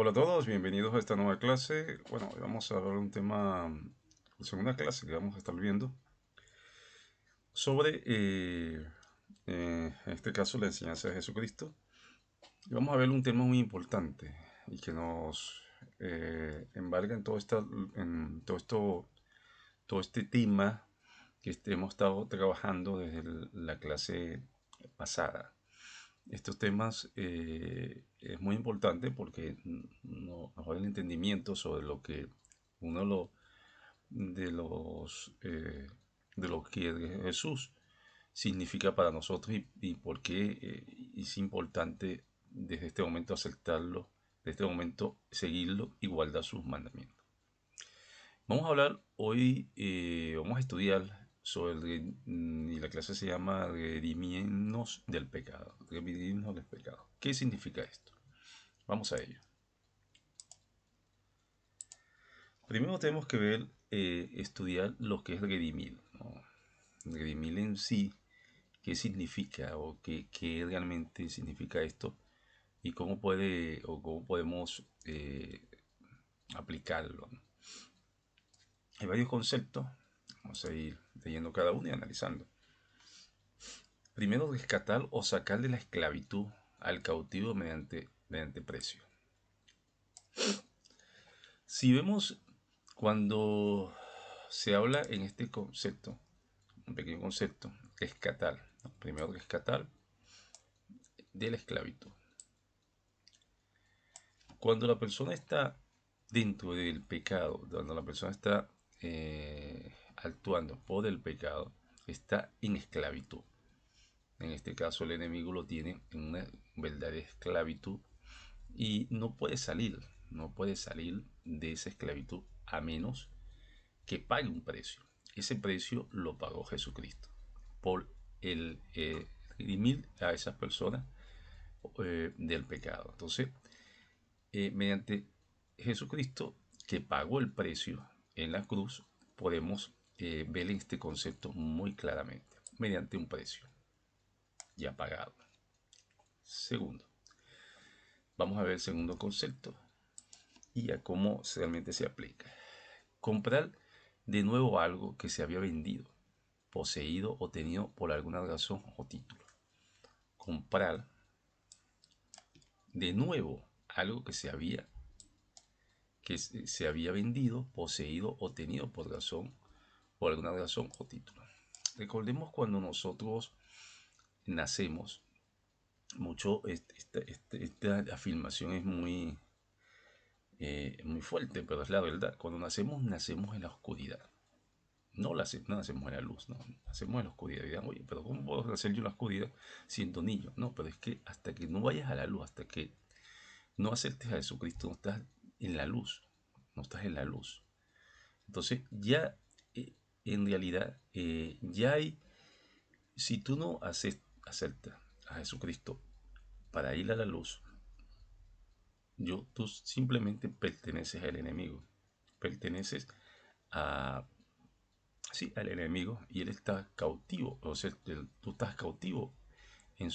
Hola a todos, bienvenidos a esta nueva clase. Bueno, hoy vamos a ver un tema, segunda clase que vamos a estar viendo sobre, en este caso, la enseñanza de Jesucristo. Y vamos a ver un tema muy importante y que nos embarga en todo este tema que hemos estado trabajando desde la clase pasada. Estos temas es muy importante porque nos da el entendimiento sobre lo que uno de los de lo que Jesús significa para nosotros y por qué es importante desde este momento aceptarlo, desde este momento seguirlo y guardar sus mandamientos. Vamos a hablar hoy, vamos a estudiar sobre y la clase se llama Redimirnos del pecado. Redimirnos del pecado. ¿Qué significa esto? Vamos a ello. Primero tenemos que ver, estudiar lo que es redimir, ¿no? Redimir en sí, qué significa o qué realmente significa esto y cómo puede o cómo podemos aplicarlo, ¿no? Hay varios conceptos, vamos a ir leyendo cada uno y analizando. Primero, rescatar o sacar de la esclavitud al cautivo mediante precio. Si vemos cuando se habla en este concepto, un pequeño concepto, rescatar, ¿no? Primero rescatar de la esclavitud. Cuando la persona está dentro del pecado, cuando la persona está actuando por el pecado, está en esclavitud. En este caso el enemigo lo tiene en una verdadera esclavitud y no puede salir de esa esclavitud a menos que pague un precio. Ese precio lo pagó Jesucristo por el redimir a esas personas del pecado. Entonces, mediante Jesucristo que pagó el precio en la cruz, podemos ver este concepto muy claramente, mediante un precio ya pagado. Segundo, vamos a ver el segundo concepto y a cómo realmente se aplica. Comprar de nuevo algo que se había vendido, poseído o tenido por alguna razón o título. Comprar de nuevo algo que se había vendido, poseído o tenido por alguna razón o título. Recordemos cuando nosotros nacemos, esta afirmación es muy fuerte, pero es la verdad. Cuando nacemos en la oscuridad. No nacemos en la luz, no, nacemos en la oscuridad. Dirán, oye, pero ¿cómo puedo nacer yo en la oscuridad siendo niño? No, pero es que hasta que no vayas a la luz, hasta que no aceptes a Jesucristo, no estás en la luz, no estás en la luz. Entonces ya, en realidad, ya hay, si tú no aceptas a Jesucristo para ir a la luz, tú simplemente perteneces al enemigo, perteneces a, sí, al enemigo y él está cautivo, o sea, tú estás cautivo en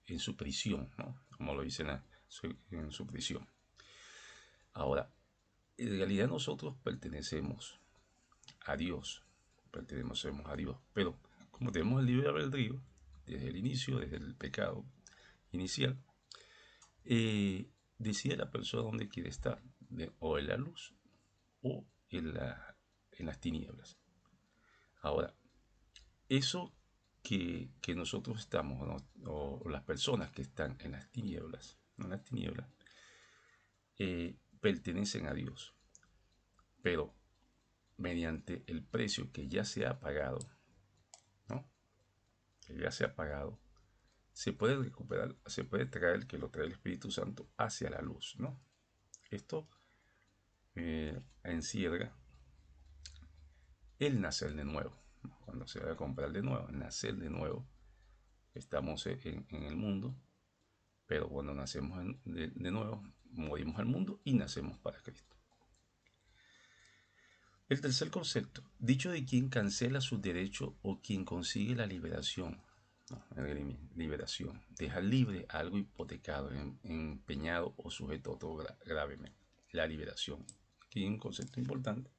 en su prisión, ¿no? Como lo dicen en su prisión. Ahora, en realidad nosotros a Dios, pertenecemos a Dios, pero como tenemos el libre albedrío, desde el inicio, desde el pecado inicial, decide la persona dónde quiere estar, o en la luz o en las tinieblas. Ahora, eso que nosotros estamos, ¿no? O las personas que están en las tinieblas, pertenecen a Dios, pero mediante el precio que ya se ha pagado, ¿no? Que ya se ha pagado, se puede recuperar, se puede traer, que lo trae el Espíritu Santo hacia la luz, ¿no? Esto encierra el nacer de nuevo, ¿no? Cuando se va a comprar de nuevo, nacer de nuevo, estamos en el mundo, pero cuando nacemos de nuevo, morimos al mundo y nacemos para Cristo. El tercer concepto, dicho de quien cancela sus derechos o quien consigue la liberación. No, liberación. Deja libre algo hipotecado, empeñado o sujeto a otro gravemente. La liberación. Aquí hay un concepto importante.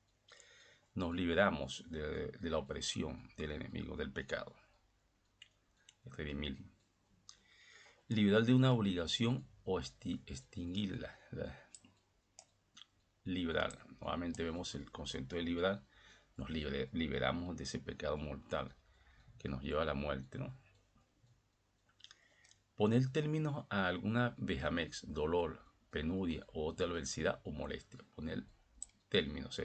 Nos liberamos de la opresión del enemigo, del pecado. Redimir. Liberar de una obligación o extinguirla. Librar. Nuevamente vemos el concepto de librar. Nos liberamos de ese pecado mortal que nos lleva a la muerte, ¿no? Poner términos a alguna vejamex, dolor, penuria o otra adversidad o molestia. Poner términos,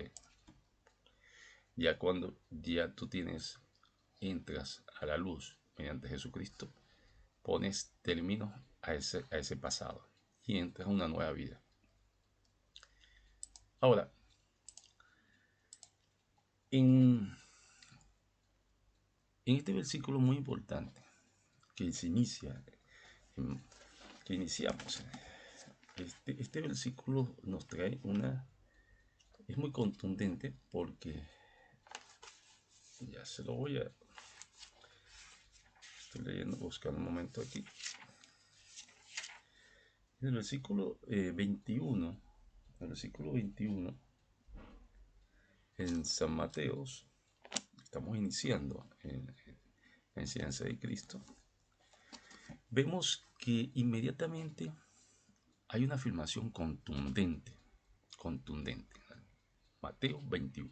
ya cuando ya tú entras a la luz mediante Jesucristo, pones términos a ese pasado y entras a una nueva vida. Ahora, en, en este versículo muy importante que se inicia, que iniciamos, este versículo nos trae es muy contundente porque ya se lo voy a, estoy leyendo, buscando un momento aquí. En el versículo 21, en San Mateos, estamos iniciando en la enseñanza de Cristo, vemos que inmediatamente hay una afirmación contundente. Mateo 21.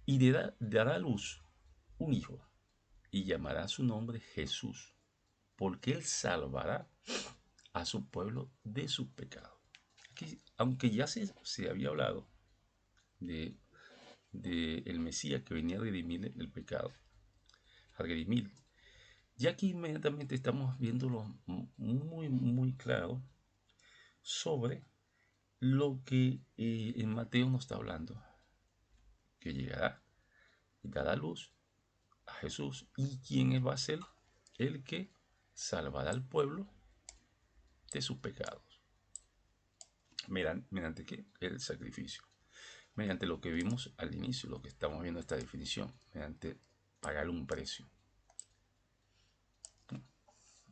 Y dará a luz un hijo y llamará su nombre Jesús, porque él salvará a su pueblo de sus pecados. Aquí, aunque ya se había hablado de, el Mesías que venía a redimir el pecado, a redimir, ya que inmediatamente estamos viéndolo muy, muy claro sobre lo que en Mateo nos está hablando, que llegará y dará luz a Jesús, y quién va a ser el que salvará al pueblo de sus pecados. ¿Mediante qué? El sacrificio. Mediante lo que vimos al inicio, lo que estamos viendo esta definición, mediante pagar un precio.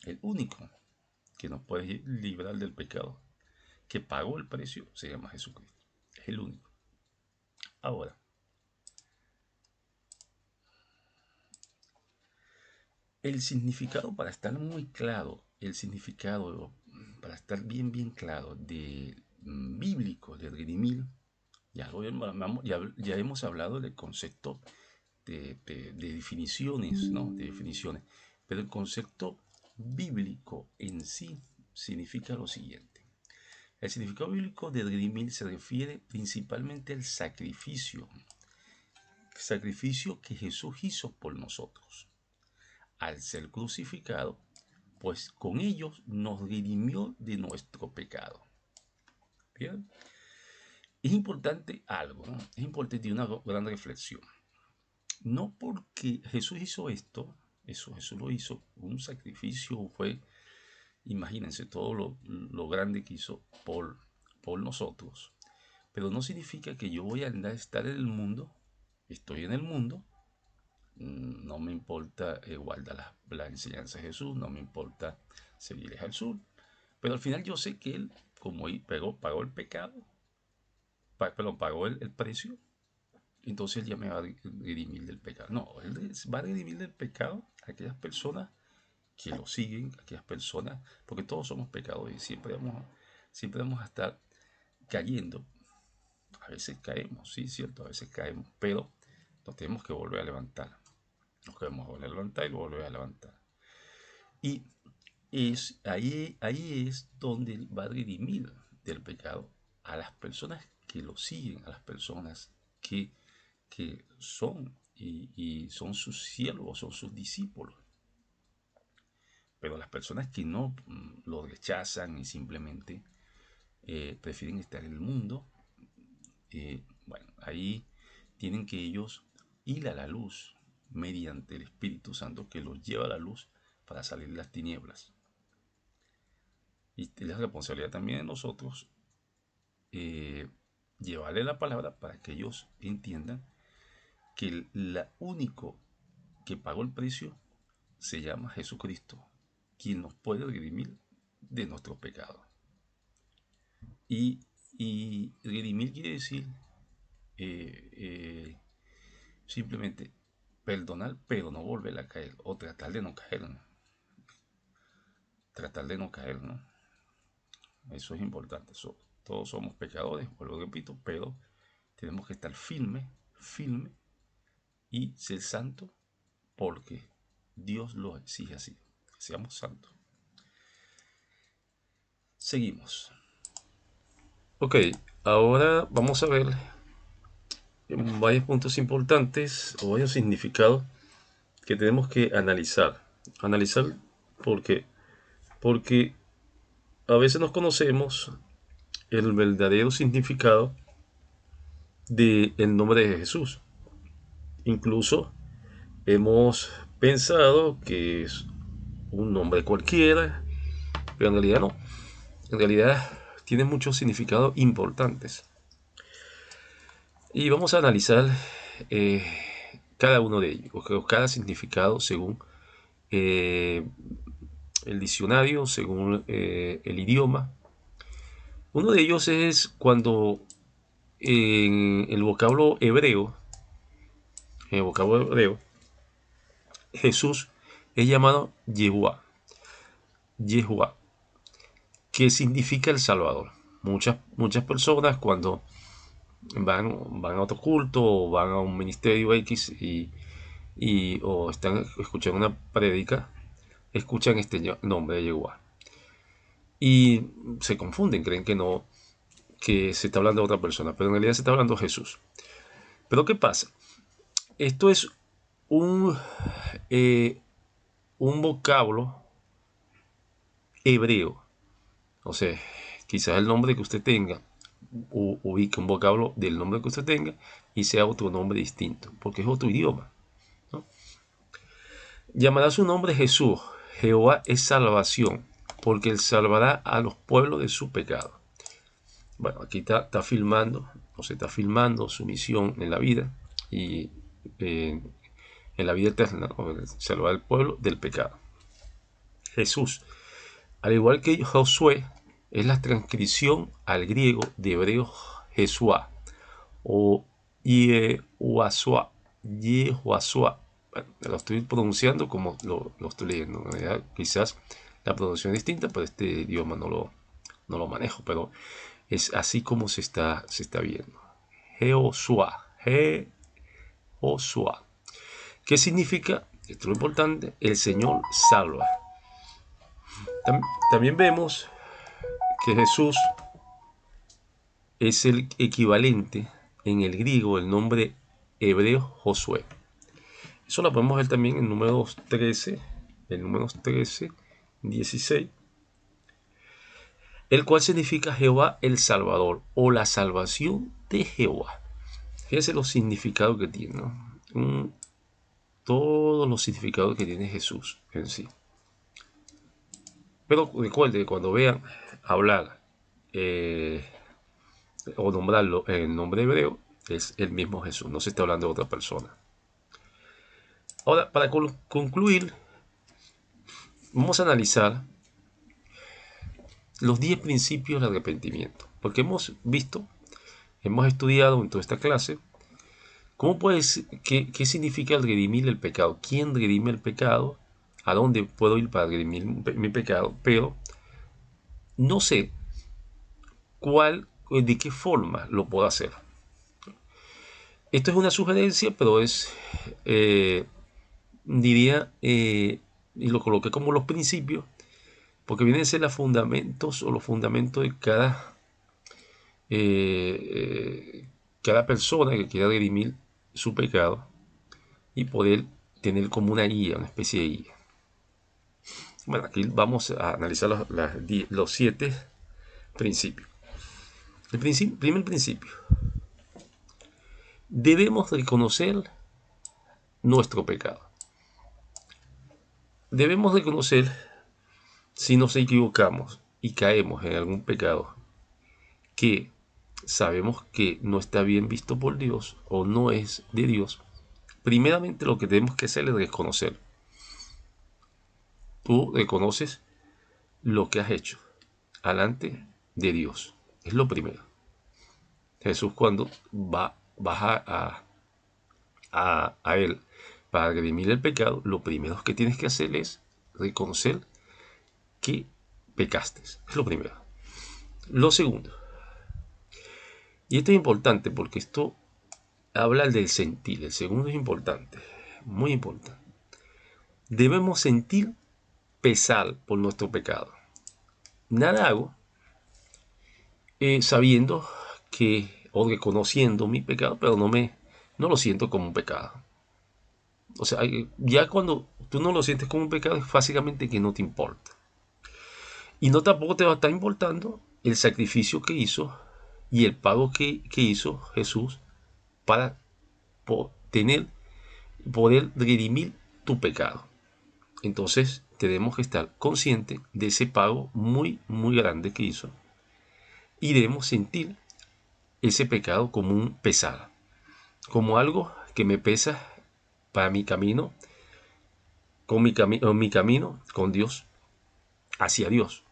El único que nos puede librar del pecado, que pagó el precio, se llama Jesucristo. Es el único. Ahora, el significado, para estar muy claro, el significado, para estar bien, bien claro, de bíblico, de redimir, ya hemos hablado del concepto de definiciones, ¿no? De definiciones. Pero el concepto bíblico en sí significa lo siguiente. El significado bíblico de redimir se refiere principalmente al sacrificio que Jesús hizo por nosotros. Al ser crucificado, pues con ellos nos redimió de nuestro pecado. ¿Bien? Es importante algo, ¿no? Es importante una gran reflexión. No porque Jesús hizo esto, Jesús lo hizo, un sacrificio fue, imagínense todo lo grande que hizo por nosotros, pero no significa que yo voy a estar en el mundo, estoy en el mundo, no me importa guardar la enseñanza de Jesús, no me importa seguir al sur, pero al final yo sé que Él, como Él pagó el pecado, pagó el precio, entonces Él ya me va a redimir del pecado. No, Él va a redimir del pecado a aquellas personas que lo siguen, a aquellas personas, porque todos somos pecadores y siempre vamos a estar cayendo. A veces caemos, sí, cierto, a veces caemos, pero nos tenemos que volver a levantar. Nos queremos volver a levantar y volver a levantar. Y ahí es donde Él va a redimir del pecado a las personas que lo siguen, a las personas que son y son sus siervos, son sus discípulos. Pero las personas que no lo rechazan y simplemente prefieren estar en el mundo, bueno, ahí tienen que ellos ir a la luz mediante el Espíritu Santo que los lleva a la luz para salir de las tinieblas. Y es la responsabilidad también de nosotros llevarle la palabra para que ellos entiendan que la único que pagó el precio se llama Jesucristo, quien nos puede redimir de nuestros pecados. Y redimir quiere decir eh, eh, simplemente perdonar, pero no volver a caer, o tratar de no caer, ¿no? Tratar de no caer, ¿no? Eso es importante. Todos somos pecadores, vuelvo y repito, pero tenemos que estar firme y ser santos porque Dios lo exige así, que seamos santos. Seguimos. Ok, ahora vamos a ver varios puntos importantes o varios significados que tenemos que analizar. Analizar porque, porque a veces nos conocemos el verdadero significado del nombre de Jesús. Incluso hemos pensado que es un nombre cualquiera, pero en realidad no. En realidad tiene muchos significados importantes. Y vamos a analizar eh, cada uno de ellos, o cada significado según el diccionario, según el idioma. Uno de ellos es cuando en el vocablo hebreo, Jesús es llamado Yehuá, que significa el Salvador. Muchas personas cuando van a otro culto o van a un ministerio X o están escuchando una prédica, escuchan este nombre de Yehuá y se confunden, creen que no, que se está hablando de otra persona, pero en realidad se está hablando de Jesús. Pero ¿qué pasa? Esto es un, eh, un vocablo hebreo. O sea, quizás el nombre que usted tenga ubique un vocablo del nombre que usted tenga y sea otro nombre distinto, porque es otro idioma, ¿no? Llamará su nombre Jesús. Jehová es salvación, porque él salvará a los pueblos de su pecado. Bueno, aquí está filmando, o se está filmando su misión en la vida y en la vida eterna, ¿no? Salvar al pueblo del pecado. Jesús, al igual que Josué, es la transcripción al griego de hebreo Jesuá o Yehuasua. Bueno, lo estoy pronunciando como lo estoy leyendo. En realidad, quizás la pronunciación es distinta, pero este idioma no lo manejo, pero es así como se está viendo. Jehoshua. Jehoshua. ¿Qué significa? Esto es lo importante. El Señor salva. También vemos que Jesús es el equivalente en el griego el nombre hebreo Josué. Eso lo podemos ver también en números 13, 16, el cual significa Jehová el Salvador o la salvación de Jehová. Fíjense los significados que tiene, ¿no? Todos los significados que tiene Jesús en sí. Pero recuerden que cuando vean hablar o nombrarlo en nombre hebreo, es el mismo Jesús, no se está hablando de otra persona. Ahora, para concluir, vamos a analizar los 10 principios del arrepentimiento, porque hemos estudiado en toda esta clase qué significa el redimir el pecado, quién redime el pecado, a dónde puedo ir para redimir mi pecado, pero no sé de qué forma lo puedo hacer. Esto es una sugerencia, pero diría, y lo coloqué como los principios, porque vienen a ser los fundamentos de cada persona que quiera redimir su pecado y poder tener como una guía, una especie de guía. Bueno, aquí vamos a analizar los 7 principios. El primer principio. Debemos reconocer nuestro pecado. Debemos reconocer si nos equivocamos y caemos en algún pecado que sabemos que no está bien visto por Dios o no es de Dios. Primeramente lo que tenemos que hacer es reconocer. tú reconoces lo que has hecho delante de Dios. Es lo primero. Jesús cuando vas a Él para redimir el pecado, lo primero que tienes que hacer es reconocer que pecaste. Es lo primero. Lo segundo, y esto es importante porque esto habla del sentir. El segundo es importante, muy importante. Debemos sentir pesar por nuestro pecado. Nada hago sabiendo que o reconociendo mi pecado, pero no lo siento como un pecado. O sea, ya cuando tú no lo sientes como un pecado es básicamente que no te importa. Y no tampoco te va a estar importando el sacrificio que hizo y el pago que hizo Jesús para poder redimir tu pecado. Entonces tenemos que estar conscientes de ese pago muy, muy grande que hizo y debemos sentir ese pecado como un pesar, como algo que me pesa para mi camino, mi camino con Dios, hacia Dios.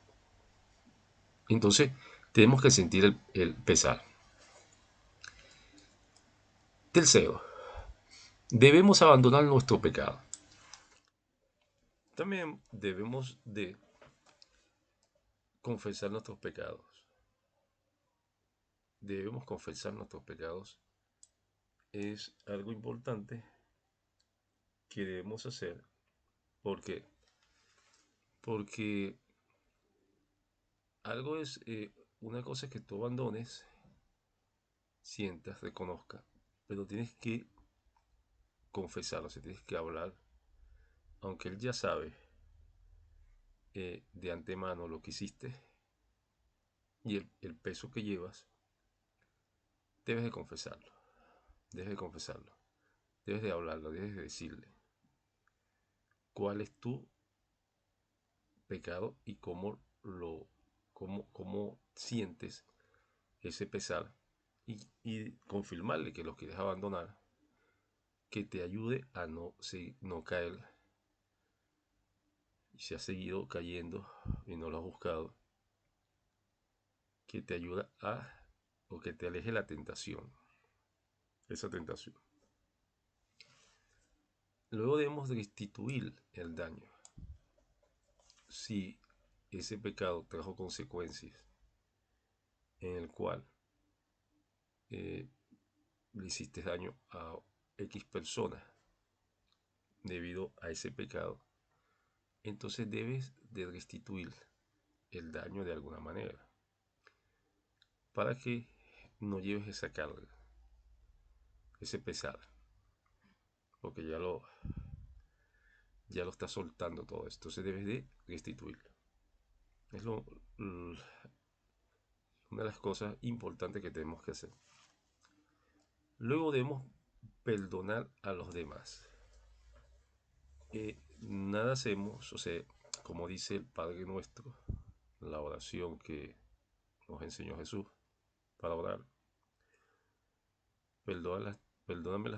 Entonces tenemos que sentir el pesar. Tercero, debemos abandonar nuestro pecado. También debemos de confesar nuestros pecados. Debemos confesar nuestros pecados. Es algo importante que debemos hacer. ¿Por qué? Porque algo es, una cosa es que tú abandones, sientas, reconozcas, pero tienes que confesarlo, o sea, tienes que hablar, aunque él ya sabe de antemano lo que hiciste y el peso que llevas, debes de confesarlo, debes de confesarlo, debes de hablarlo, debes de decirle cuál es tu pecado y cómo sientes ese pesar y confirmarle que lo quieres abandonar, que te ayude a no caer y si has seguido cayendo y no lo has buscado, que te ayuda o que te aleje la tentación, esa tentación. Luego debemos restituir el daño. Si ese pecado trajo consecuencias en el cual eh, le hiciste daño a X personas debido a ese pecado, entonces debes de restituir el daño de alguna manera para que no lleves esa carga, ese pesar, porque ya lo estás soltando todo esto, entonces debes de restituirlo. Es una de las cosas importantes que tenemos que hacer. Luego debemos perdonar a los demás. Nada hacemos, o sea, como dice el Padre Nuestro, la oración que nos enseñó Jesús para orar. Perdóname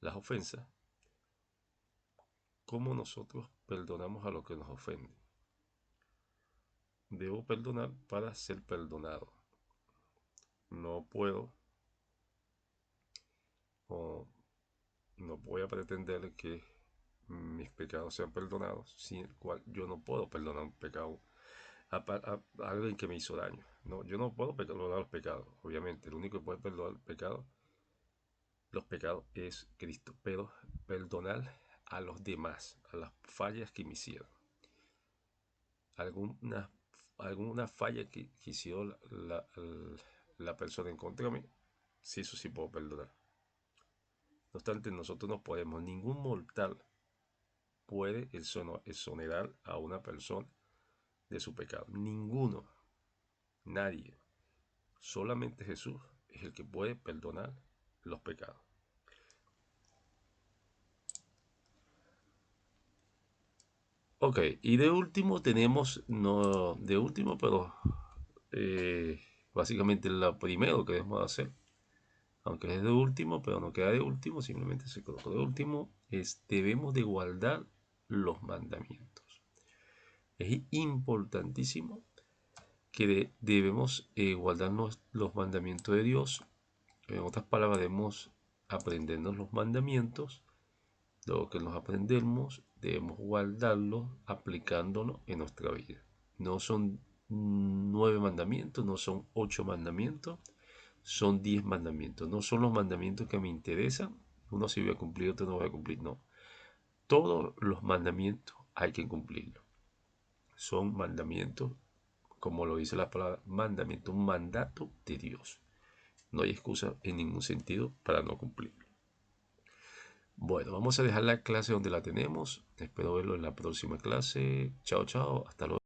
las ofensas, como nosotros perdonamos a los que nos ofenden. Debo perdonar para ser perdonado. No puedo o no voy a pretender que mis pecados sean perdonados, sin el cual yo no puedo perdonar un pecado a alguien que me hizo daño. No, yo no puedo perdonar los pecados, obviamente. El único que puede perdonar los pecados es Cristo. Pero perdonar a los demás, a las fallas que me hicieron. Alguna falla que hizo la persona en contra de mí, sí, eso sí puedo perdonar. No obstante, nosotros no podemos, ningún mortal puede exonerar a una persona de su pecado. Ninguno, nadie. Solamente Jesús es el que puede perdonar los pecados. Ok, y de último tenemos, no de último, pero básicamente lo primero que debemos hacer, aunque es de último, pero no queda de último, simplemente se colocó de último, es debemos de guardar los mandamientos. Es importantísimo que debemos guardarnos los mandamientos de Dios. En otras palabras, debemos aprendernos los mandamientos. Lo que nos aprendemos, debemos guardarlos aplicándolos en nuestra vida. No son 9 mandamientos, no son 8 mandamientos, son 10 mandamientos. No son los mandamientos que me interesan. Uno sí voy a cumplir, otro no voy a cumplir. No. Todos los mandamientos hay que cumplirlos. Son mandamientos, como lo dice la palabra, mandamiento, un mandato de Dios. No hay excusa en ningún sentido para no cumplirlo. Bueno, vamos a dejar la clase donde la tenemos. Espero verlo en la próxima clase. Chao, chao. Hasta luego.